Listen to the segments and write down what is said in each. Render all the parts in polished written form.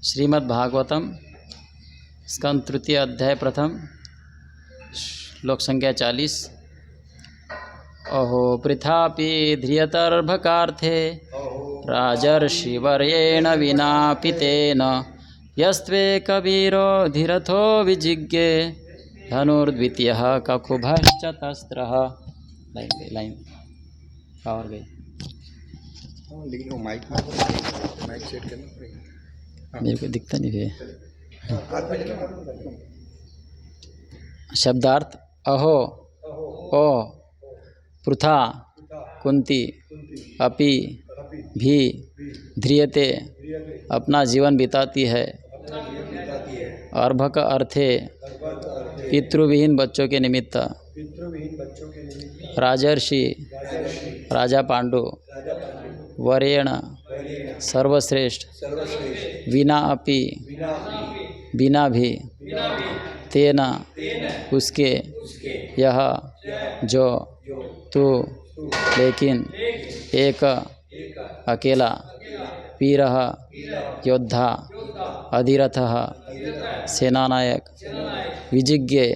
श्रीमद्भागवतम स्कंद तृतीय अध्याय प्रथम श्लोक संख्या 40। अहो पृथापि ध्रियतर्भकार्थे राजर्षिवर्येण विना पितेन यस्त्वे कबीरो धीरथो विजिज्ञे धनुर्द्वितीयः ककुभश्च तस्त्रः। लाइन और गई, लेकिन वो माइक सेट करना पड़ेगा। मेरे को दिखता नहीं है। शब्दार्थ अहो ओ पृथा कुंती अपि भी ध्रियते अपना जीवन बिताती है। अर्भक अर्थे पितृविहीन बच्चों के निमित्त राजर्षि राजा पांडु वरेण सर्वश्रेष्ठ विना अपि बिना भी तेना उसके यह जो तू लेकिन एक अकेला वीरः योद्धा अधिरथः सेनानायक विजिज्ञे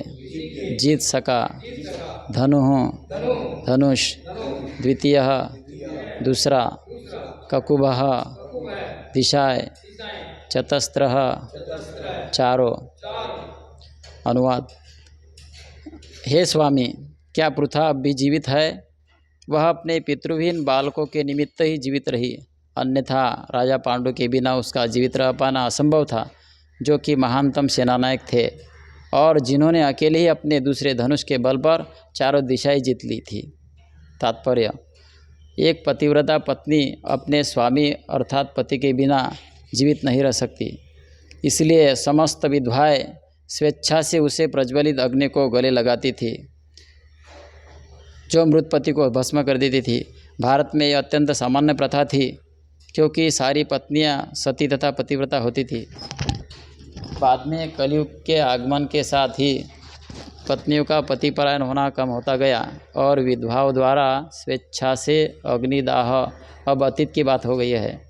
जीत सका धनुः धनुष द्वितीयः दूसरा ककुभः दिशाएं चतस्त्रः चारों। अनुवाद। हे स्वामी, क्या पृथा अब भी जीवित है? वह अपने पितृहीन बालकों के निमित्त ही जीवित रही, अन्यथा राजा पांडु के बिना उसका जीवित रह पाना असंभव था, जो कि महानतम सेनानायक थे और जिन्होंने अकेले ही अपने दूसरे धनुष के बल पर चारों दिशाएं जीत ली थी। तात्पर्य: एक पतिव्रता पत्नी अपने स्वामी अर्थात पति के बिना जीवित नहीं रह सकती, इसलिए समस्त विधवाएं स्वेच्छा से उसे प्रज्वलित अग्नि को गले लगाती थी, जो मृत पति को भस्म कर देती थी। भारत में यह अत्यंत सामान्य प्रथा थी, क्योंकि सारी पत्नियां सती तथा पतिव्रता होती थी। बाद में कलयुग के आगमन के साथ ही पत्नियों का पतिपरायण होना कम होता गया और विधवाओं द्वारा स्वेच्छा से अग्निदाह अब अतीत की बात हो गई है।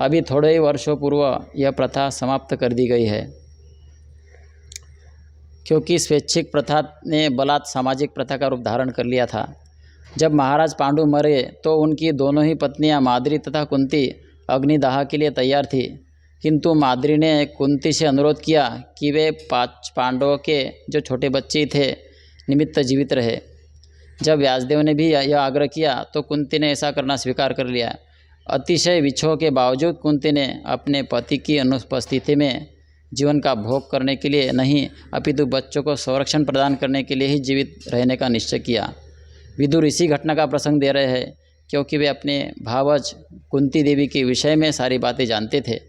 अभी थोड़े ही वर्षों पूर्व यह प्रथा समाप्त कर दी गई है, क्योंकि स्वैच्छिक प्रथा ने बलात् सामाजिक प्रथा का रूप धारण कर लिया था। जब महाराज पांडु मरे तो उनकी दोनों ही पत्नियां माद्री तथा कुंती अग्निदाह के लिए तैयार थी, किंतु माद्री ने कुंती से अनुरोध किया कि वे 5 पांडवों के जो छोटे बच्चे थे निमित्त जीवित रहे। जब व्यासदेव ने भी यह आग्रह किया तो कुंती ने ऐसा करना स्वीकार कर लिया। अतिशय विछोह के बावजूद कुंती ने अपने पति की अनुपस्थिति में जीवन का भोग करने के लिए नहीं, अपितु बच्चों को संरक्षण प्रदान करने के लिए ही जीवित रहने का निश्चय किया। विदुर इसी घटना का प्रसंग दे रहे हैं, क्योंकि वे अपने भावज कुंती देवी के विषय में सारी बातें जानते थे।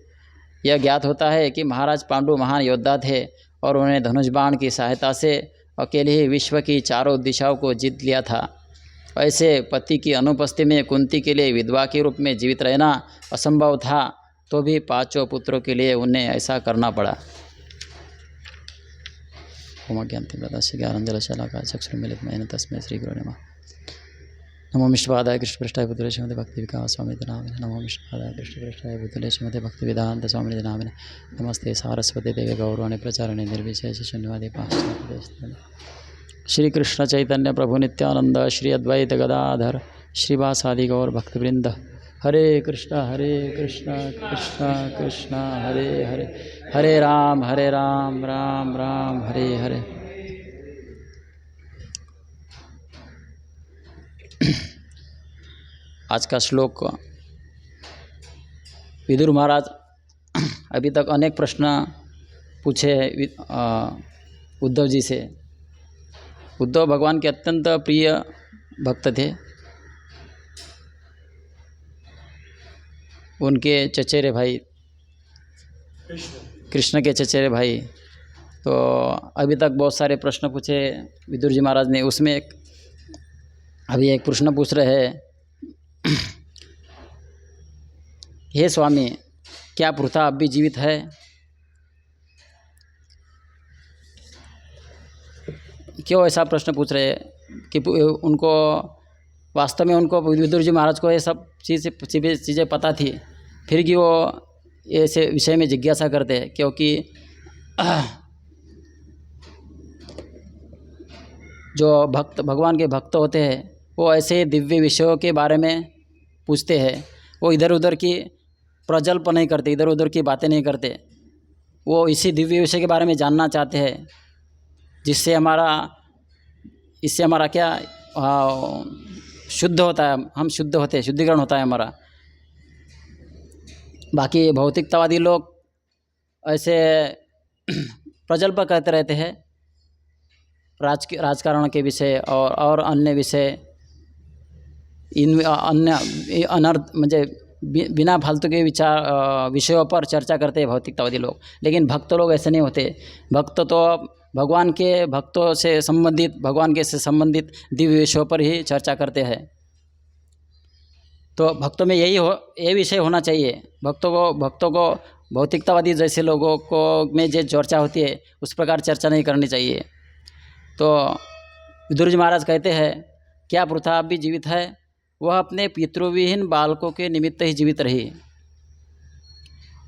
यह ज्ञात होता है कि महाराज पांडु महान योद्धा थे और उन्होंने धनुष बाण की सहायता से अकेले ही विश्व की चारों दिशाओं को जीत लिया था। ऐसे पति की अनुपस्थिति में कुंती के लिए विधवा के रूप में जीवित रहना असंभव था, तो भी 5 पुत्रों के लिए उन्हें ऐसा करना पड़ा। तस्मै श्री गुरु नमः। नमो विष्णुपादाय कृष्णपृष्ठाय भूतलेश मध्ये भक्ति विकास स्वामी नामिने। नमो विष्णुपादाय कृष्णपृष्ठाय भूतलेश मध्ये भक्ति वेदांत स्वामी नामिने। नमस्ते सारस्वती देवे गौरवाणी प्रचारणे निर्विशेष शून्यवादी पाश्चात्य। श्री कृष्ण चैतन्य प्रभु नित्यानंद श्री अद्वैत गदाधर श्रीवासादि गौर भक्तवृंद। हरे कृष्णा कृष्णा कृष्णा हरे हरे, हरे राम राम राम हरे हरे। आज का श्लोक। विदुर महाराज अभी तक अनेक प्रश्न पूछे उद्धव जी से। उद्धव भगवान के अत्यंत प्रिय भक्त थे। उनके चचेरे भाई कृष्ण के चचेरे भाई। तो अभी तक बहुत सारे प्रश्न पूछे विदुर जी महाराज ने, उसमें अभी एक प्रश्न पूछ रहे हैं, हे स्वामी, क्या पृथा अब भी जीवित है? क्यों ऐसा प्रश्न पूछ रहे हैं कि उनको वास्तव में उनको विदुर जी महाराज को ये सब चीज़ें पता थी, फिर कि वो ऐसे विषय में जिज्ञासा करते हैं, क्योंकि जो भक्त भगवान के भक्त होते हैं वो ऐसे दिव्य विषयों के बारे में पूछते हैं। वो इधर उधर की प्रजल्प नहीं करते, इधर उधर की बातें नहीं करते। वो इसी दिव्य विषय के बारे में जानना चाहते हैं, इससे हमारा क्या शुद्ध होता है, हम शुद्ध होते हैं, शुद्धिकरण होता है हमारा। बाकी भौतिकतावादी लोग ऐसे प्रजल्प करते रहते हैं राजकारण के विषय और अन्य विषय, इन अन्य अनर्थ म्हणजे बिना फालतू के विषयों पर चर्चा करते हैं भौतिकतावादी लोग। लेकिन भक्त लोग ऐसे नहीं होते। भक्त तो भगवान के संबंधित दिव्य विषयों पर ही चर्चा करते हैं। तो भक्तों में ये विषय होना चाहिए। भक्तों को भौतिकतावादी जैसे लोगों को में जो चर्चा होती है उस प्रकार चर्चा नहीं करनी चाहिए। तो विदुर जी महाराज कहते हैं, क्या प्रथा अब भी जीवित है? वह अपने पितृविहीन बालकों के निमित्त ही जीवित रही,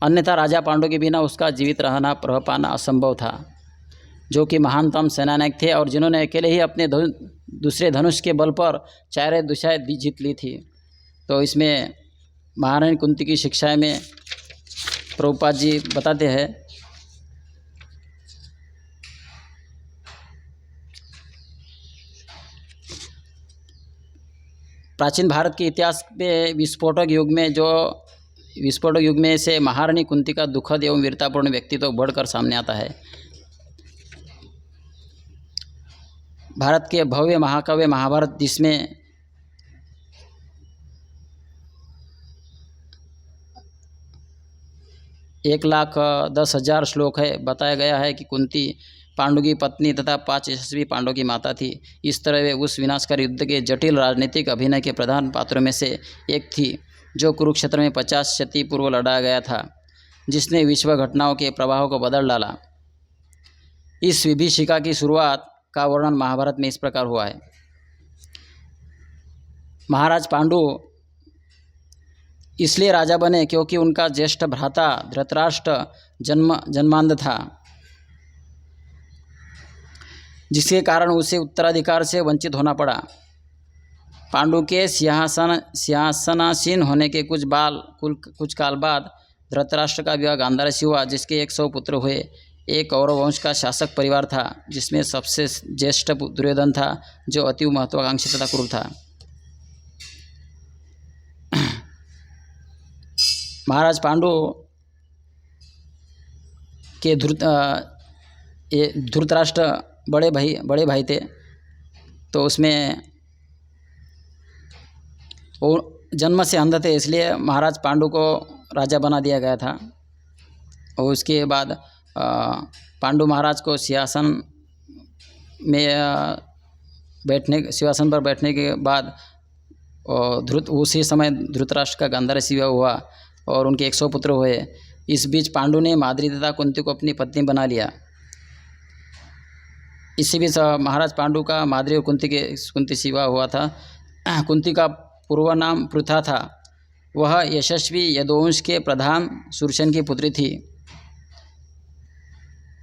अन्यथा राजा पांडु के बिना उसका जीवित रह पाना असंभव था, जो कि महानतम सेनानायक थे और जिन्होंने अकेले ही अपने दूसरे धनुष के बल पर चारों दिशाएं जीत ली थी। तो इसमें महारानी कुंती की शिक्षाएं में प्रभुपाद जी बताते हैं, प्राचीन भारत के इतिहास में विस्फोटक युग में से महारानी कुंती का दुखद एवं वीरतापूर्ण व्यक्तित्व बढ़कर सामने आता है। भारत के भव्य महाकाव्य महाभारत, जिसमें एक 1,10,000 श्लोक है, बताया गया है कि कुंती पांडु की पत्नी तथा 5 यशस्वी पांडवों की माता थी। इस तरह वे उस विनाशकारी युद्ध के जटिल राजनीतिक अभिनय के प्रधान पात्रों में से एक थी, जो कुरुक्षेत्र में 50 शती पूर्व लड़ाया गया था, जिसने विश्व घटनाओं के प्रवाह को बदल डाला। इस विभीषिका की शुरुआत का वर्णन महाभारत में इस प्रकार हुआ है। महाराज पांडु इसलिए राजा बने क्योंकि उनका ज्येष्ठ भ्राता धृतराष्ट्र जन्मांध था, जिसके कारण उसे उत्तराधिकार से वंचित होना पड़ा। पांडु के सिंहासनासीन होने के कुछ काल बाद धृतराष्ट्र का विवाह गांधारी से हुआ, जिसके 100 पुत्र हुए। एक कौरव वंश का शासक परिवार था, जिसमें सबसे ज्येष्ठ दुर्योधन था, जो अति महत्वाकांक्षी तथा क्रूर था। महाराज पांडु के धृतराष्ट्र बड़े भाई थे। तो उसमें वो जन्म से अंध थे, इसलिए महाराज पांडु को राजा बना दिया गया था। और उसके बाद पांडु महाराज को सिंहासन पर बैठने के बाद उसी समय धृतराष्ट्र का गांधारी से विवाह हुआ और उनके 100 पुत्र हुए। इस बीच पांडु ने माद्री तथा कुंती को अपनी पत्नी बना लिया। इसी बीच महाराज पांडु का माद्री और कुंती से विवाह हुआ था। कुंती का पूर्व नाम पृथा था। वह यशस्वी यदुवंश के प्रधान सुरसेन की पुत्री थी।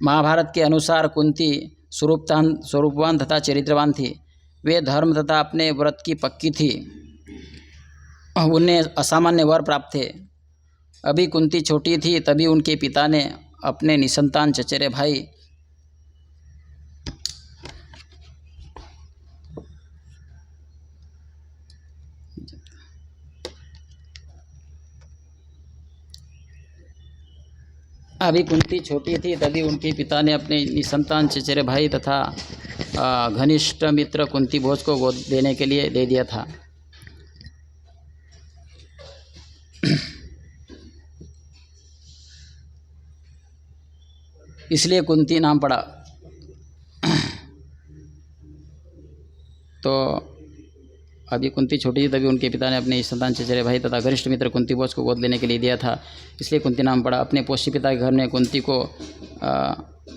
महाभारत के अनुसार कुंती स्वरूपवान तथा चरित्रवान थी। वे धर्म तथा अपने व्रत की पक्की थी। उन्हें असामान्य वर प्राप्त थे। अभी कुंती छोटी थी, तभी उनके पिता ने अपने निसंतान चचेरे भाई चचेरे भाई तथा घनिष्ठ मित्र कुंती भोज को गोद देने के लिए दे दिया था। इसलिए कुंती नाम पड़ा। तो अभी कुंती छोटी थी, तभी उनके पिता ने अपने संतान चचेरे भाई तथा घनिष्ठ मित्र कुंती भोज को गोद लेने के लिए दिया था, इसलिए कुंती नाम पड़ा। अपने पोषी पिता के घर में कुंती को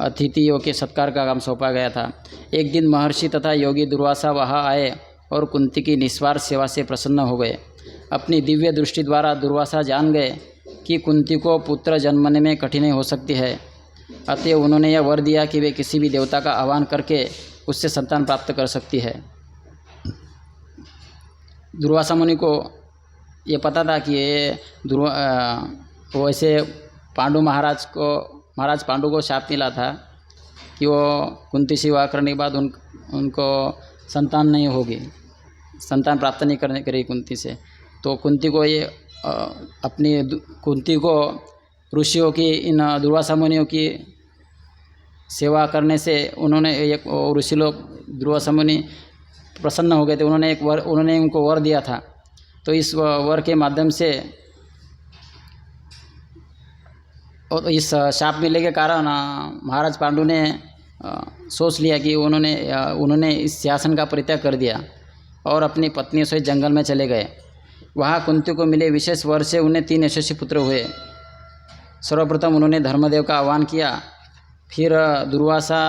अतिथियों के सत्कार का काम सौंपा गया था। एक दिन महर्षि तथा योगी दुर्वासा वहाँ आए और कुंती की निस्वार्थ सेवा से प्रसन्न हो गए। अपनी दिव्य दृष्टि द्वारा दुर्वासा जान गए कि कुंती को पुत्र जन्मने में कठिनाई हो सकती है, अतएव उन्होंने यह वर दिया कि वे किसी भी देवता का आह्वान करके उससे संतान प्राप्त कर सकती है। दुर्वासा मुनि को ये पता था कि ये वैसे महाराज पांडु को शाप मिला था कि वो कुंती से विवाह करने के बाद उनको संतान नहीं होगी, संतान प्राप्त नहीं करने करेगी कुंती से। तो कुंती को ऋषियों की, इन दुर्वासा मुनियों की सेवा करने से ऋषि लोग, दुर्वासा मुनि प्रसन्न हो गए थे। उन्होंने उनको वर दिया था। तो इस वर के माध्यम से और इस शाप मिलने के कारण महाराज पांडु ने सोच लिया कि उन्होंने इस सिंहासन का परित्याग कर दिया और अपनी पत्नी सहित जंगल में चले गए। वहाँ कुंती को मिले विशेष वर से उन्हें 3 यशस्वी पुत्र हुए। सर्वप्रथम उन्होंने धर्मदेव का आह्वान किया, फिर दुर्वासा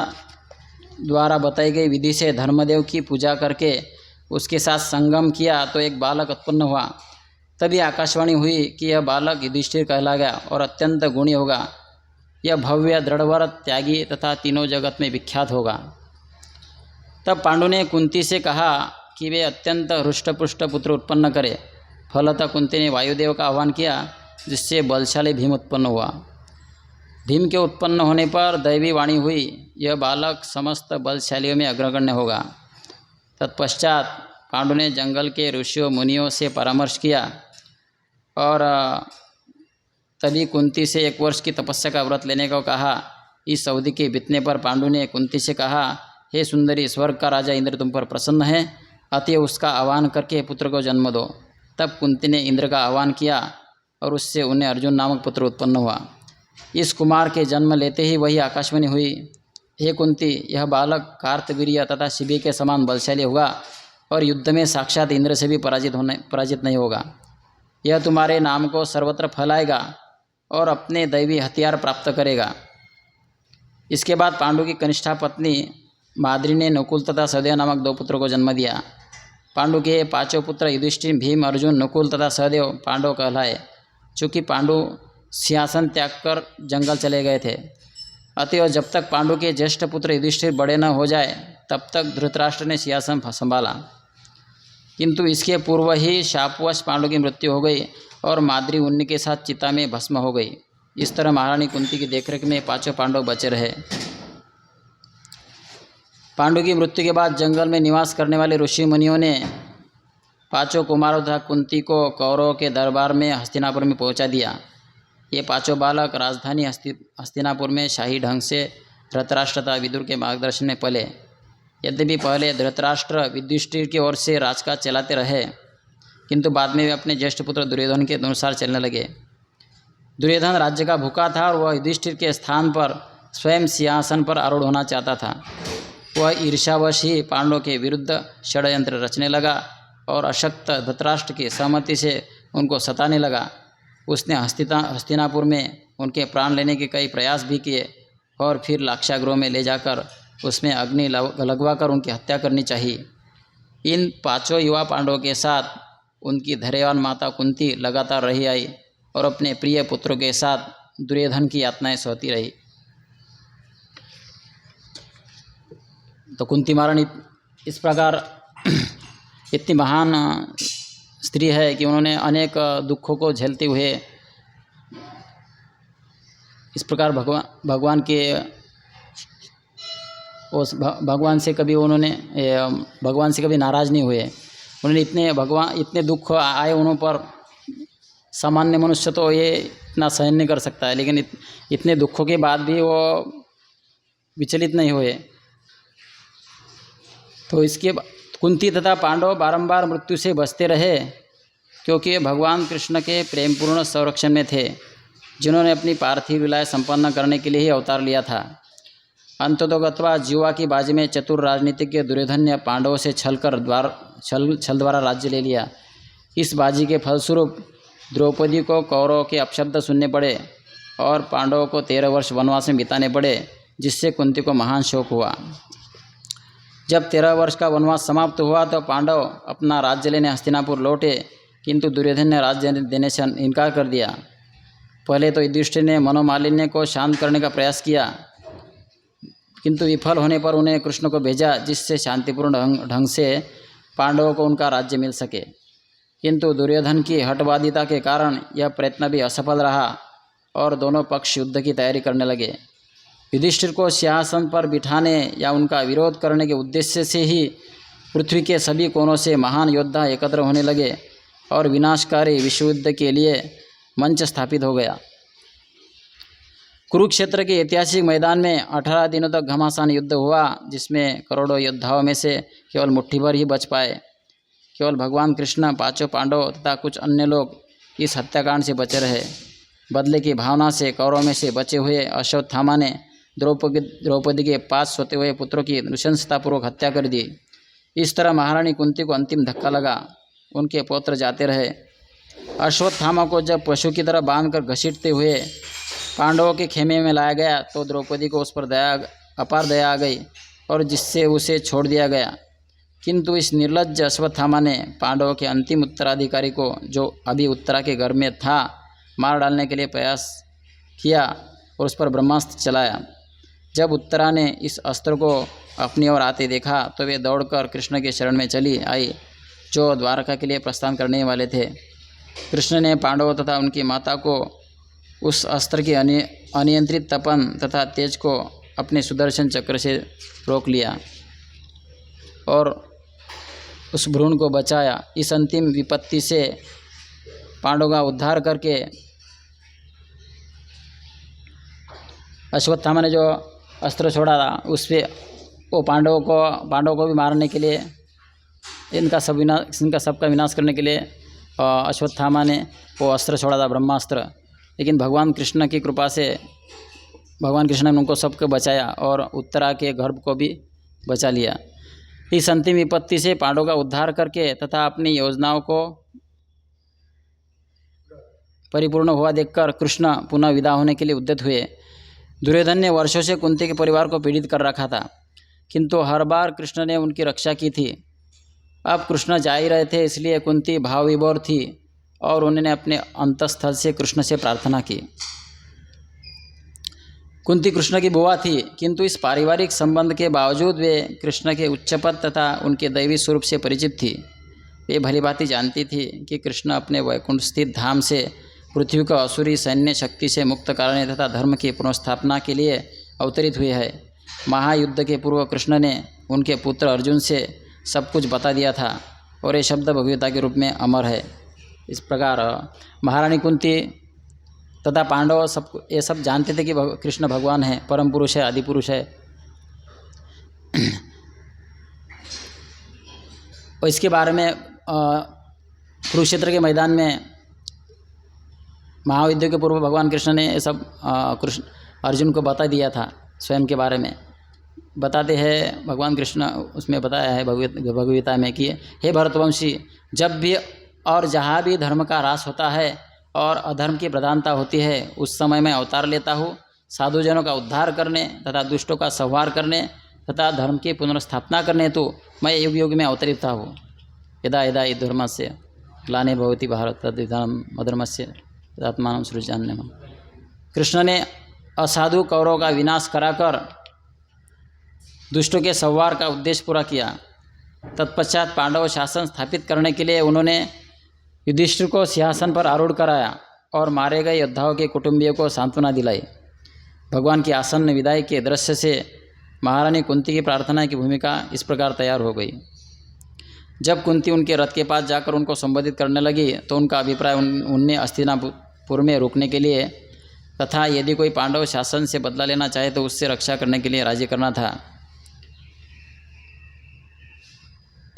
द्वारा बताई गई विधि से धर्मदेव की पूजा करके उसके साथ संगम किया तो एक बालक उत्पन्न हुआ। तभी आकाशवाणी हुई कि यह बालक युधिष्ठिर कहलाएगा और अत्यंत गुणी होगा। यह भव्य, दृढ़व्रत, त्यागी तथा तीनों जगत में विख्यात होगा। तब पांडु ने कुंती से कहा कि वे अत्यंत हृष्टपुष्ट पुत्र उत्पन्न करे। फलतः कुंती ने वायुदेव का आह्वान किया, जिससे बलशाली भीम उत्पन्न हुआ। भीम के उत्पन्न होने पर दैवी वाणी हुई, यह बालक समस्त बलशालियों में अग्रगण्य होगा। तत्पश्चात पांडु ने जंगल के ऋषियों मुनियों से परामर्श किया और तभी कुंती से 1 वर्ष की तपस्या का व्रत लेने को कहा। इस अवधि के बीतने पर पांडु ने कुंती से कहा, हे सुंदरी, स्वर्ग का राजा इंद्र तुम पर प्रसन्न है, अतएव उसका आह्वान करके पुत्र को जन्म दो। तब कुंती ने इंद्र का आह्वान किया और उससे उन्हें अर्जुन नामक पुत्र उत्पन्न हुआ। इस कुमार के जन्म लेते ही वही आकाशवाणी हुई, हे कुंती, यह बालक कार्तवीर्य तथा शिबी के समान बलशाली होगा और युद्ध में साक्षात इंद्र से भी पराजित नहीं होगा। यह तुम्हारे नाम को सर्वत्र फैलाएगा और अपने दैवी हथियार प्राप्त करेगा। इसके बाद पांडु की कनिष्ठा पत्नी माद्री ने नकुल तथा सहदेव नामक 2 पुत्रों को जन्म दिया। पांडु के 5 पुत्र युधिष्ठिर, भीम, अर्जुन, नकुल तथा सहदेव पांडव कहलाए। चूँकि पांडु सिंहासन त्याग कर जंगल चले गए थे, अतएव जब तक पांडु के ज्येष्ठ पुत्र युधिष्ठिर बड़े न हो जाए तब तक धृतराष्ट्र ने सिंहासन संभाला। किंतु इसके पूर्व ही शापवश पांडु की मृत्यु हो गई और माद्री उन्हीं के साथ चिता में भस्म हो गई। इस तरह महारानी कुंती की देखरेख में 5 पांडव बचे रहे। पांडु की मृत्यु के बाद जंगल में निवास करने वाले ऋषि मुनियों ने 5 कुमारों तथा कुंती को कौरवों के दरबार में हस्तिनापुर में पहुंचा दिया। ये 5 बालक राजधानी हस्तिनापुर में शाही ढंग से धृतराष्ट्र तथा विदुर के मार्गदर्शन में पले। यद्यपि पहले धृतराष्ट्र युधिष्ठिर की ओर से राजकाज चलाते रहे, किंतु बाद में वे अपने ज्येष्ठ पुत्र दुर्योधन के अनुसार चलने लगे। दुर्योधन राज्य का भूखा था और वह युधिष्ठिर के स्थान पर स्वयं सिंहासन पर आरूढ़ होना चाहता था। वह ईर्ष्यावश ही पांडवों के विरुद्ध षड्यंत्र रचने लगा और अशक्त धृतराष्ट्र की सहमति से उनको सताने लगा। उसने हस्तिनापुर में उनके प्राण लेने के कई प्रयास भी किए और फिर लाक्षागृह में ले जाकर उसमें अग्नि लगवाकर उनकी हत्या करनी चाहिए। इन 5 युवा पांडवों के साथ उनकी धैर्यवान माता कुंती लगातार रही आई और अपने प्रिय पुत्रों के साथ दुर्योधन की यातनाएं सहती रही। तो कुंती महारानी इस प्रकार इतनी महान स्त्री है कि उन्होंने अनेक दुखों को झेलते हुए इस प्रकार भगवान से कभी नाराज़ नहीं हुए। उन्होंने इतने दुख आए उन्हों पर, सामान्य मनुष्य तो ये इतना सहन नहीं कर सकता है, लेकिन इतने दुखों के बाद भी वो विचलित नहीं हुए। तो इसके कुंती तथा पांडव बारंबार मृत्यु से बचते रहे, क्योंकि भगवान कृष्ण के प्रेमपूर्ण संरक्षण में थे, जिन्होंने अपनी पार्थिव लीलाएं संपन्न करने के लिए ही अवतार लिया था। अंततोगत्वा जीवा की बाजी में चतुर राजनीतिज्ञ दुर्योधन ने पांडवों से छल द्वारा राज्य ले लिया। इस बाजी के फलस्वरूप द्रौपदी को कौरवों के अपशब्द सुनने पड़े और पांडवों को 13 वर्ष वनवास में बिताने पड़े, जिससे कुंती को महान शोक हुआ। जब 13 वर्ष का वनवास समाप्त हुआ तो पांडव अपना राज्य लेने हस्तिनापुर लौटे, किंतु दुर्योधन ने राज्य देने से इनकार कर दिया। पहले तो युधिष्ठिर ने मनोमालिन्य को शांत करने का प्रयास किया, किंतु विफल होने पर उन्हें कृष्ण को भेजा, जिससे शांतिपूर्ण ढंग से पांडवों को उनका राज्य मिल सके। किंतु दुर्योधन की हठवादिता के कारण यह प्रयत्न भी असफल रहा और दोनों पक्ष युद्ध की तैयारी करने लगे। युधिष्ठिर को सिंहासन पर बिठाने या उनका विरोध करने के उद्देश्य से ही पृथ्वी के सभी कोनों से महान योद्धा एकत्र होने लगे और विनाशकारी विश्वयुद्ध के लिए मंच स्थापित हो गया। कुरुक्षेत्र के ऐतिहासिक मैदान में 18 दिनों तक घमासान युद्ध हुआ, जिसमें करोड़ों योद्धाओं में से केवल मुट्ठी भर ही बच पाए। केवल भगवान कृष्ण, पांचों पांडव तथा कुछ अन्य लोग इस हत्याकांड से बचे रहे। बदले की भावना से कौरवों में से बचे हुए अश्वत्थामा ने द्रौपदी के 5 सोते हुए पुत्रों की नृशंसतापूर्वक हत्या कर दी। इस तरह महारानी कुंती को अंतिम धक्का लगा। उनके पौत्र जाते रहे। अश्वत्थामा को जब पशु की तरह बांधकर घसीटते हुए पांडवों के खेमे में लाया गया तो द्रौपदी को उस पर अपार दया आ गई और जिससे उसे छोड़ दिया गया। किंतु इस निर्लज्ज अश्वत्थामा ने पांडवों के अंतिम उत्तराधिकारी को, जो अभी उत्तरा के घर में था, मार डालने के लिए प्रयास किया और उस पर ब्रह्मास्त्र चलाया। जब उत्तरा ने इस अस्त्र को अपनी ओर आते देखा तो वे दौड़कर कृष्ण के शरण में चली आई, जो द्वारका के लिए प्रस्थान करने वाले थे। कृष्ण ने पांडवों तथा उनकी माता को उस अस्त्र के अनियंत्रित तपन तथा तेज को अपने सुदर्शन चक्र से रोक लिया और उस भ्रूण को बचाया। इस अंतिम विपत्ति से पांडवों का उद्धार करके अश्वत्थामा ने जो अस्त्र छोड़ा था उस पर वो पांडवों को भी मारने के लिए, इनका सबका विनाश करने के लिए अश्वत्थामा ने वो अस्त्र छोड़ा था, ब्रह्मास्त्र। लेकिन भगवान कृष्ण की कृपा से भगवान कृष्ण ने उनको सबको बचाया और उत्तरा के गर्भ को भी बचा लिया। इस अंतिम विपत्ति से पांडवों का उद्धार करके तथा अपनी योजनाओं को परिपूर्ण हुआ देखकर कृष्ण पुनः विदा होने के लिए उद्यत हुए। दुर्योधन ने वर्षों से कुंती के परिवार को पीड़ित कर रखा था, किंतु हर बार कृष्ण ने उनकी रक्षा की थी। अब कृष्ण जा ही रहे थे, इसलिए कुंती भाव विभोर थी और उन्होंने अपने अंतस्थल से कृष्ण से प्रार्थना की। कुंती कृष्ण की बुआ थी, किंतु इस पारिवारिक संबंध के बावजूद वे कृष्ण के उच्चपद तथा उनके दैवी स्वरूप से परिचित थी। वे भलीभांति जानती थी कि कृष्ण अपने वैकुंठ स्थित धाम से पृथ्वी को असुरी सैन्य शक्ति से मुक्त कराने तथा धर्म की पुनर्स्थापना के लिए अवतरित हुए हैं। महायुद्ध के पूर्व कृष्ण ने उनके पुत्र अर्जुन से सब कुछ बता दिया था और ये शब्द भगवता के रूप में अमर है। इस प्रकार महारानी कुंती तथा पांडव ये सब जानते थे कि कृष्ण भगवान है, परम पुरुष है, आदि पुरुष है। और इसके बारे में कुरुक्षेत्र के मैदान में महायुद्ध के पूर्व भगवान कृष्ण ने ये सब कृष्ण अर्जुन को बता दिया था। स्वयं के बारे में बताते हैं भगवान कृष्ण, उसमें बताया है भगवद्गीता में कि हे भरतवंशी, जब भी और जहाँ भी धर्म का ह्रास होता है और अधर्म की प्रधानता होती है, उस समय मैं अवतार लेता हूँ साधुजनों का उद्धार करने तथा दुष्टों का संहार करने तथा धर्म की पुनर्स्थापना करने हेतु मैं युग युग में अवतरित हूँ। यदा यदा हि धर्मस्य ग्लानि भवति भारत तद्विधानम् अधर्मस्य आत्मानं सृजाम्यहम्। कृष्ण ने असाधु कौरवों का विनाश कराकर दुष्टों के संहार का उद्देश्य पूरा किया। तत्पश्चात पांडव शासन स्थापित करने के लिए उन्होंने युधिष्ठिर को सिंहासन पर आरूढ़ कराया और मारे गए योद्धाओं के कुटुंबियों को सांत्वना दिलाई। भगवान की आसन्न विदाई के दृश्य से महारानी कुंती की प्रार्थना की भूमिका इस प्रकार तैयार हो गई। जब कुंती उनके रथ के पास जाकर उनको संबोधित करने लगी तो उनका अभिप्राय उनने हस्तिनापुर में रुकने के लिए तथा यदि कोई पांडव शासन से बदला लेना चाहे तो उससे रक्षा करने के लिए राजी करना था।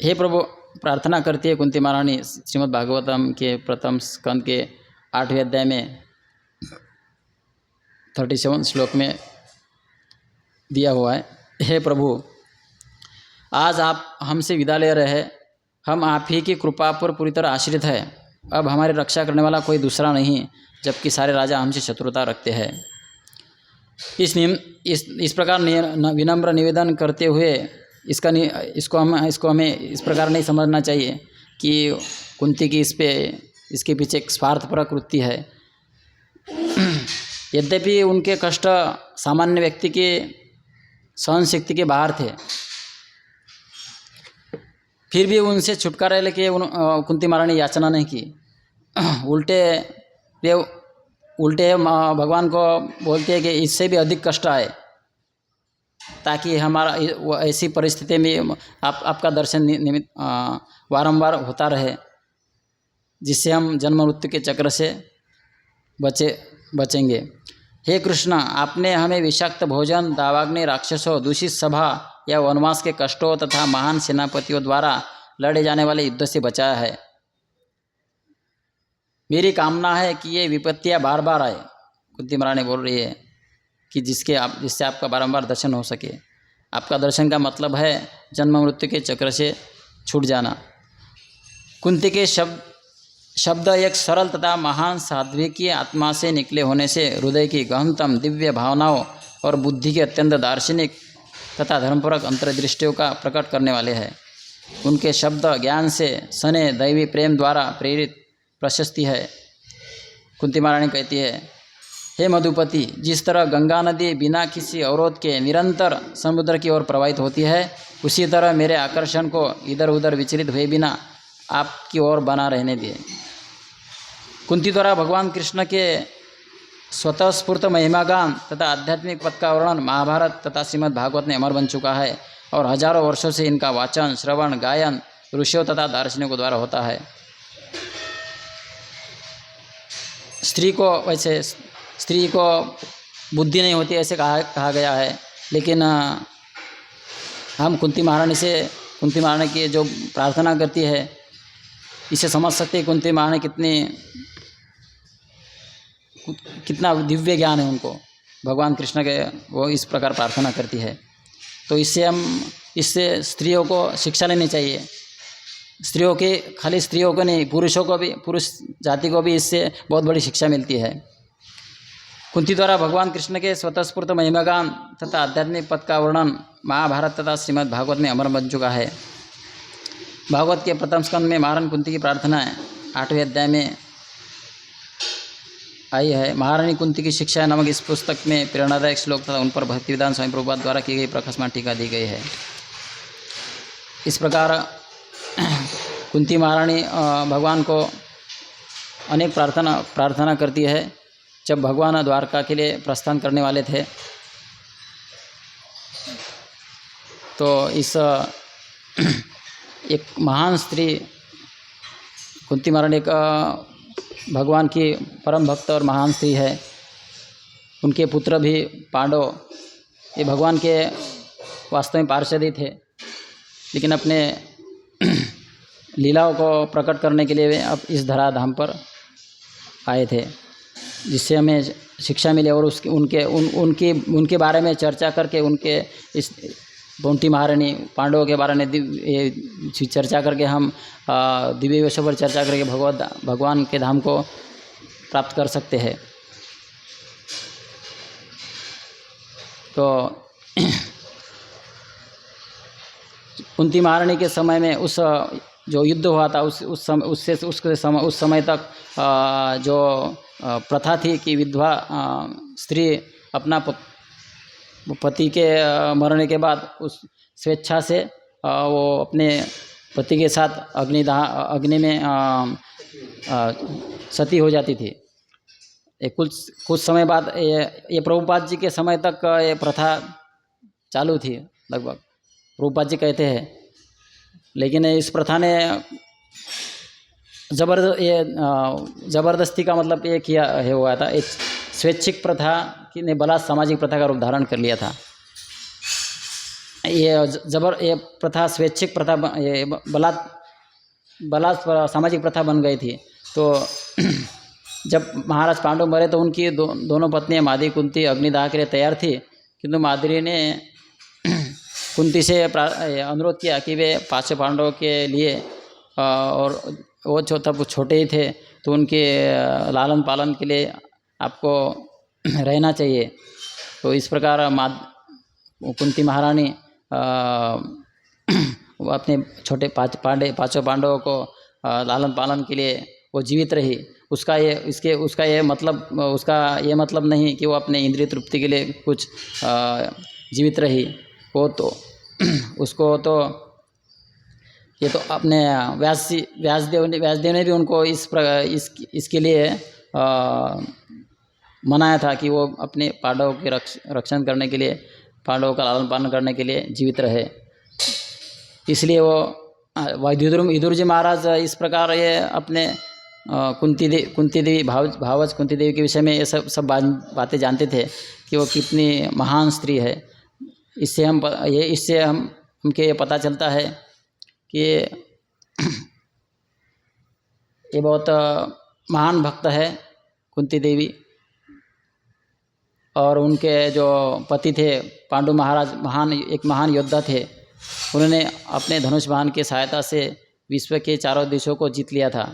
हे प्रभु, प्रार्थना करती है कुंती महारानी, श्रीमद् भागवतम के प्रथम स्कंद के 8वें अध्याय में 37 श्लोक में दिया हुआ है। हे प्रभु, आज आप हमसे विदा ले रहे हैं, हम आप ही की कृपा पर पूरी तरह आश्रित है। अब हमारी रक्षा करने वाला कोई दूसरा नहीं, जबकि सारे राजा हमसे शत्रुता रखते हैं। इस प्रकार विनम्र निवेदन करते हुए इसको हमें इस प्रकार नहीं समझना चाहिए कि कुंती की इसके पीछे एक स्वार्थपरक वृत्ति है। यद्यपि उनके कष्ट सामान्य व्यक्ति की सहन शक्ति के बाहर थे, फिर भी उनसे छुटकारा लेके कुंती महारानी याचना नहीं की। उल्टे भगवान को बोलते हैं कि इससे भी अधिक कष्ट आए, ताकि हमारा ऐसी परिस्थिति में आपका दर्शन निमित्त वारंवार होता रहे, जिससे हम जन्म मृत्यु के चक्र से बचेंगे। हे कृष्ण, आपने हमें विषाक्त भोजन, दावाग्नि, राक्षसों, दूषित सभा या वनवास के कष्टों तथा महान सेनापतियों द्वारा लड़े जाने वाले युद्ध से बचाया है। मेरी कामना है कि ये विपत्तियाँ बार बार आए। कुंती महारानी बोल रही है कि जिससे आपका बारंबार दर्शन हो सके। आपका दर्शन का मतलब है जन्म मृत्यु के चक्र से छूट जाना। कुंती के शब्द एक सरल तथा महान साध्वी की आत्मा से निकले होने से हृदय की गहनतम दिव्य भावनाओं और बुद्धि के अत्यंत दार्शनिक तथा धर्मपूर्वक अंतर्दृष्टियों का प्रकट करने वाले हैं। उनके शब्द ज्ञान से सने दैवी प्रेम द्वारा प्रेरित प्रशस्ति है। कुंती महारानी कहती है, हे मधुपति, जिस तरह गंगा नदी बिना किसी अवरोध के निरंतर समुद्र की ओर प्रवाहित होती है, उसी तरह मेरे आकर्षण को इधर उधर विचलित हुए बिना आपकी ओर बना रहने दिए। कुंती द्वारा भगवान कृष्ण के स्वतः स्फूर्त महिमागान तथा आध्यात्मिक पथ का वर्णन महाभारत तथा श्रीमद् भागवत में अमर बन चुका है और हजारों वर्षों से इनका वाचन, श्रवण, गायन ऋषियों तथा दार्शनिकों द्वारा होता है। स्त्री को बुद्धि नहीं होती ऐसे कहा गया है, लेकिन हम कुंती महारानी की जो प्रार्थना करती है, इसे समझ सकते हैं कुंती महारानी कितना दिव्य ज्ञान है उनको। भगवान कृष्ण के वो इस प्रकार प्रार्थना करती है। तो इससे स्त्रियों को शिक्षा लेनी चाहिए। खाली स्त्रियों को नहीं, पुरुष जाति को भी इससे बहुत बड़ी शिक्षा मिलती है। कुंती द्वारा भगवान कृष्ण के स्वतःस्फूर्त महिमागान तथा आध्यात्मिक पथ का वर्णन महाभारत तथा श्रीमद् भागवत में अमर बन चुका है। भागवत के प्रथम स्कंद में महारानी कुंती की प्रार्थना है 8वें अध्याय में आई है। महारानी कुंती की शिक्षा नामक इस पुस्तक में प्रेरणादायक श्लोक तथा उन पर भक्तिवेदांत स्वामी प्रभुपाद द्वारा की गई प्रकाशमान टीका दी गई है। इस प्रकार कुंती महारानी भगवान को अनेक प्रार्थना करती है। जब भगवान द्वारका के लिए प्रस्थान करने वाले थे, तो इस एक महान स्त्री कुंती महारानी एक भगवान की परम भक्त और महान स्त्री है। उनके पुत्र भी पांडव ये भगवान के वास्तव में पार्षद ही थे, लेकिन अपने लीलाओं को प्रकट करने के लिए वे अब इस धराधाम पर आए थे, जिससे हमें शिक्षा मिले। और उनके बारे में चर्चा करके, उनके इस कुंती महारानी पांडवों के बारे में चर्चा करके हम दिव्य विषय पर चर्चा करके भगवान के धाम को प्राप्त कर सकते हैं। तो कुंती महारानी के समय में उस जो युद्ध हुआ था उस समय तक जो प्रथा थी कि विधवा स्त्री अपना पति के मरने के बाद उस स्वेच्छा से वो अपने पति के साथ अग्नि में सती हो जाती थी। कुछ समय बाद ये प्रभुपाद जी के समय तक ये प्रथा चालू थी लगभग, प्रभुपाद जी कहते हैं। लेकिन इस प्रथा ने ज़बरदस्ती का मतलब ये किया है हुआ था, एक स्वैच्छिक प्रथा ने बलात् सामाजिक प्रथा का रूप धारण कर लिया था। ये प्रथा स्वैच्छिक प्रथा बलात् सामाजिक प्रथा बन गई थी। तो जब महाराज पांडु मरे तो उनकी दोनों पत्नियां माद्री कुंती अग्निदाह के लिए तैयार थी, किंतु माद्री ने कुंती से अनुरोध किया कि वे 5 पांडवों के लिए, और वो तब छोटे ही थे, तो उनके लालन पालन के लिए आपको रहना चाहिए। तो इस प्रकार कुंती महारानी अपने छोटे 5 पांडवों को लालन पालन के लिए वो जीवित रही उसका ये मतलब नहीं कि वो अपने इंद्रिय तृप्ति के लिए कुछ जीवित रही। वो तो उसको तो ये तो अपने व्यासदेव ने भी उनको इसके लिए मनाया था कि वो अपने पांडवों के रक्षण करने के लिए, पांडवों का लालन पालन करने के लिए जीवित रहे। इसलिए वो विदुर जी महाराज इस प्रकार ये अपने कुंती देवी भावज कुंती देवी के विषय में ये सब बातें जानते थे कि वो कितनी महान स्त्री है। इससे हमके ये पता चलता है कि ये बहुत महान भक्त है कुंती देवी। और उनके जो पति थे पांडु महाराज एक महान योद्धा थे। उन्होंने अपने धनुष बाण की सहायता से विश्व के चारों देशों को जीत लिया था।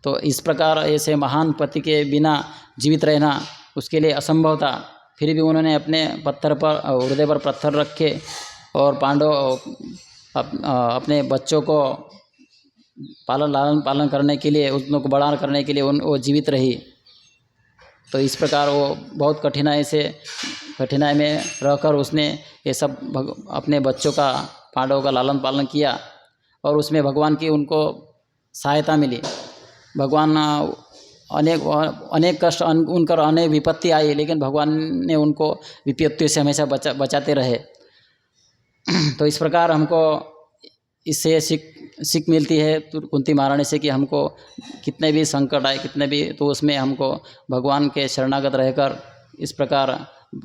तो इस प्रकार ऐसे महान पति के बिना जीवित रहना उसके लिए असंभव था। फिर भी उन्होंने अपने हृदय पर पत्थर रखे और अपने बच्चों को लालन पालन करने के लिए, उनको बड़ा करने के लिए वो जीवित रही। तो इस प्रकार वो बहुत कठिनाई में रहकर उसने ये सब अपने बच्चों का, पांडवों का लालन पालन किया और उसमें भगवान की उनको सहायता मिली। भगवान अनेक कष्ट उनकर अनेक विपत्ति आई, लेकिन भगवान ने उनको विपत्तियों से हमेशा बचाते रहे। तो इस प्रकार हमको इससे सीख मिलती है कुंती महारानी से कि हमको कितने भी संकट आए, कितने भी, तो उसमें हमको भगवान के शरणागत रहकर इस प्रकार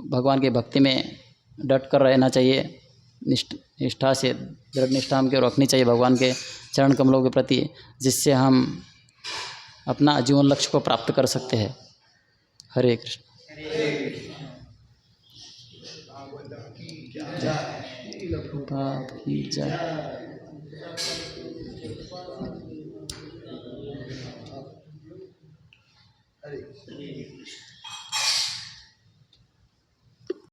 भगवान की भक्ति में डट कर रहना चाहिए। निष्ठा से, दृढ़ निष्ठा हमको रखनी चाहिए भगवान के चरण कमलों के प्रति, जिससे हम अपना जीवन लक्ष्य को प्राप्त कर सकते हैं। हरे कृष्ण। बाप की जय।